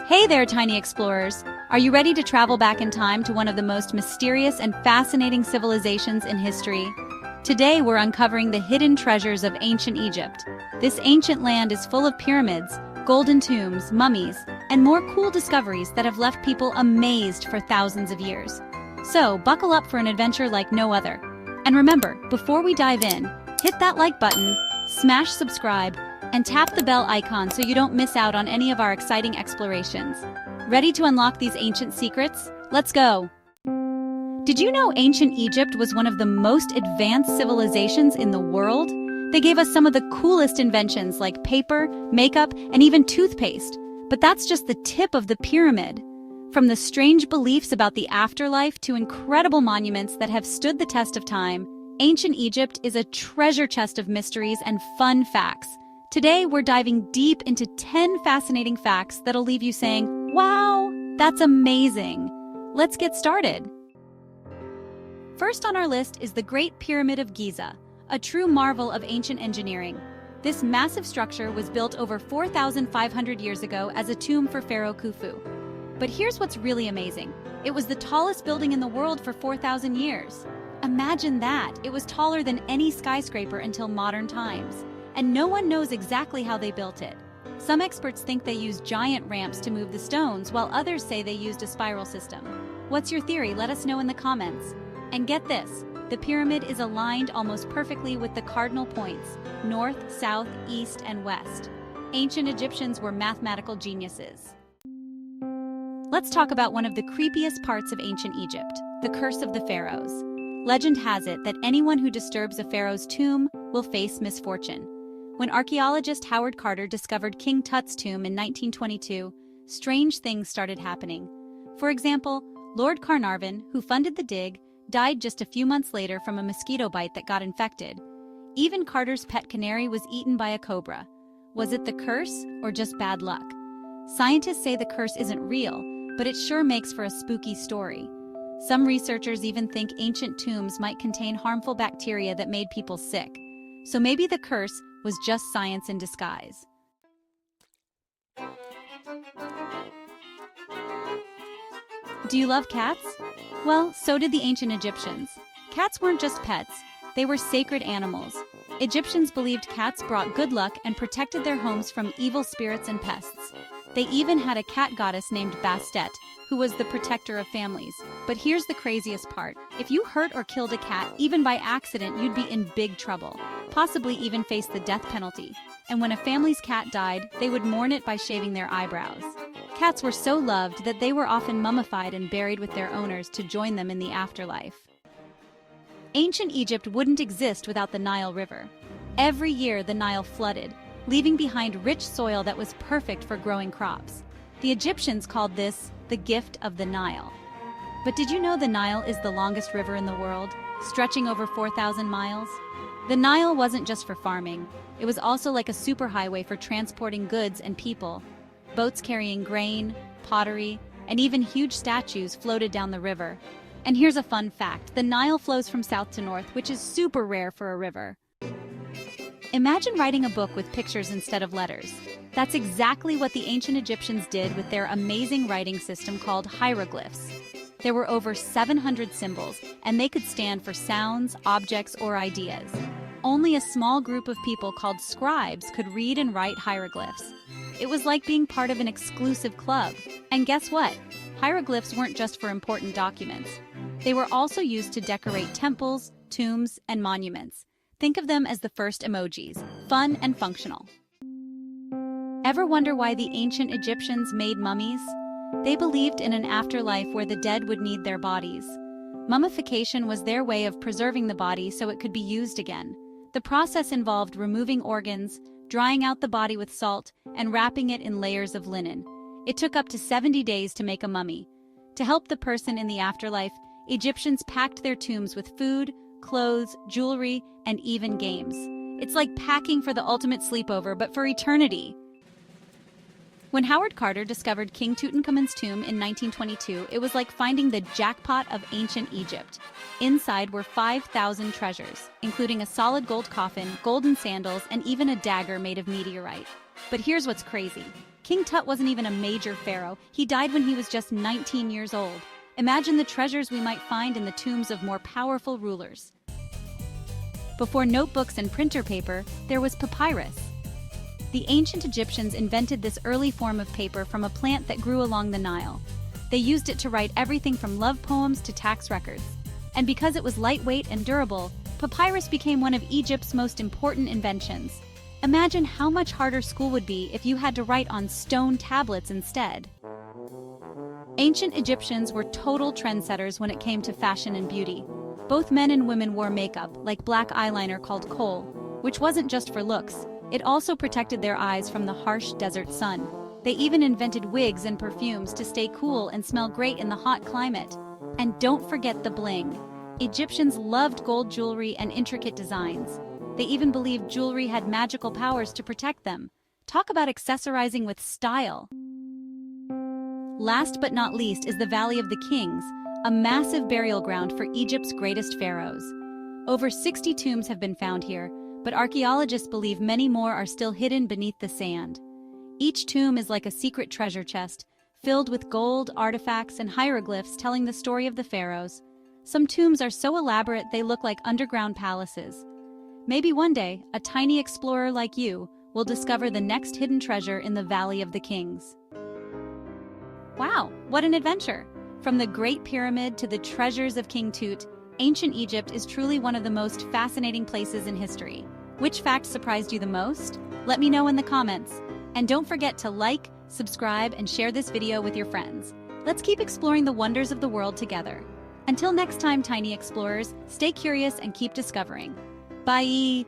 Hey there, tiny explorers! Are you ready to travel back in time to one of the most mysterious and fascinating civilizations in history? Today, we're uncovering the hidden treasures of ancient Egypt. This ancient land is full of pyramids, golden tombs, mummies, and more cool discoveries that have left people amazed for thousands of years. So, buckle up for an adventure like no other. And remember, before we dive in, hit that like button, smash subscribe, and tap the bell icon so you don't miss out on any of our exciting explorations. Ready to unlock these ancient secrets? Let's go! Did you know ancient Egypt was one of the most advanced civilizations in the world? They gave us some of the coolest inventions like paper, makeup, and even toothpaste. But that's just the tip of the pyramid. From the strange beliefs about the afterlife to incredible monuments that have stood the test of time, ancient Egypt is a treasure chest of mysteries and fun facts. Today, we're diving deep into 10 fascinating facts that'll leave you saying, "Wow, that's amazing." Let's get started. First on our list is the Great Pyramid of Giza, a true marvel of ancient engineering. This massive structure was built over 4,500 years ago as a tomb for Pharaoh Khufu. But here's what's really amazing. It was the tallest building in the world for 4,000 years. Imagine that! It was taller than any skyscraper until modern times. And no one knows exactly how they built it. Some experts think they used giant ramps to move the stones, while others say they used a spiral system. What's your theory? Let us know in the comments. And get this, the pyramid is aligned almost perfectly with the cardinal points, north, south, east, and west. Ancient Egyptians were mathematical geniuses. Let's talk about one of the creepiest parts of ancient Egypt, the curse of the pharaohs. Legend has it that anyone who disturbs a pharaoh's tomb will face misfortune. When archaeologist Howard Carter discovered King Tut's tomb in 1922, strange things started happening. For example, Lord Carnarvon, who funded the dig, died just a few months later from a mosquito bite that got infected. Even Carter's pet canary was eaten by a cobra. Was it the curse or just bad luck? Scientists say the curse isn't real, but it sure makes for a spooky story. Some researchers even think ancient tombs might contain harmful bacteria that made people sick. So maybe the curse was just science in disguise. Do you love cats? Well, so did the ancient Egyptians. Cats weren't just pets, they were sacred animals. Egyptians believed cats brought good luck and protected their homes from evil spirits and pests. They even had a cat goddess named Bastet, who was the protector of families. But here's the craziest part. If you hurt or killed a cat, even by accident, you'd be in big trouble, possibly even face the death penalty. And when a family's cat died, they would mourn it by shaving their eyebrows. Cats were so loved that they were often mummified and buried with their owners to join them in the afterlife. Ancient Egypt wouldn't exist without the Nile River. Every year, the Nile flooded, leaving behind rich soil that was perfect for growing crops. The Egyptians called this the gift of the Nile. But did you know the Nile is the longest river in the world, stretching over 4,000 miles? The Nile wasn't just for farming. It was also like a superhighway for transporting goods and people. Boats carrying grain, pottery, and even huge statues floated down the river. And here's a fun fact. The Nile flows from south to north, which is super rare for a river. Imagine writing a book with pictures instead of letters. That's exactly what the ancient Egyptians did with their amazing writing system called hieroglyphs. There were over 700 symbols, and they could stand for sounds, objects, or ideas. Only a small group of people called scribes could read and write hieroglyphs. It was like being part of an exclusive club. And guess what? Hieroglyphs weren't just for important documents. They were also used to decorate temples, tombs, and monuments. Think of them as the first emojis, fun and functional. Ever wonder why the ancient Egyptians made mummies? They believed in an afterlife where the dead would need their bodies. Mummification was their way of preserving the body so it could be used again. The process involved removing organs, drying out the body with salt, and wrapping it in layers of linen. It took up to 70 days to make a mummy. To help the person in the afterlife, Egyptians packed their tombs with food, clothes, jewelry, and even games. It's like packing for the ultimate sleepover, but for eternity. When Howard Carter discovered King Tutankhamen's tomb in 1922, it was like finding the jackpot of ancient Egypt. Inside were 5,000 treasures, including a solid gold coffin, golden sandals, and even a dagger made of meteorite. But here's what's crazy. King Tut wasn't even a major pharaoh. He died when he was just 19 years old. Imagine the treasures we might find in the tombs of more powerful rulers. Before notebooks and printer paper, there was papyrus. The ancient Egyptians invented this early form of paper from a plant that grew along the Nile. They used it to write everything from love poems to tax records. And because it was lightweight and durable, papyrus became one of Egypt's most important inventions. Imagine how much harder school would be if you had to write on stone tablets instead. Ancient Egyptians were total trendsetters when it came to fashion and beauty. Both men and women wore makeup, like black eyeliner called kohl, which wasn't just for looks. It also protected their eyes from the harsh desert sun. They even invented wigs and perfumes to stay cool and smell great in the hot climate. And don't forget the bling. Egyptians loved gold jewelry and intricate designs. They even believed jewelry had magical powers to protect them. Talk about accessorizing with style. Last but not least is the Valley of the Kings, a massive burial ground for Egypt's greatest pharaohs. Over 60 tombs have been found here, but archaeologists believe many more are still hidden beneath the sand. Each tomb is like a secret treasure chest, filled with gold, artifacts, and hieroglyphs telling the story of the pharaohs. Some tombs are so elaborate they look like underground palaces. Maybe one day, a tiny explorer like you will discover the next hidden treasure in the Valley of the Kings. Wow, what an adventure! From the Great Pyramid to the treasures of King Tut, ancient Egypt is truly one of the most fascinating places in history. Which fact surprised you the most? Let me know in the comments. And don't forget to like, subscribe, and share this video with your friends. Let's keep exploring the wonders of the world together. Until next time, tiny explorers, stay curious and keep discovering. Bye!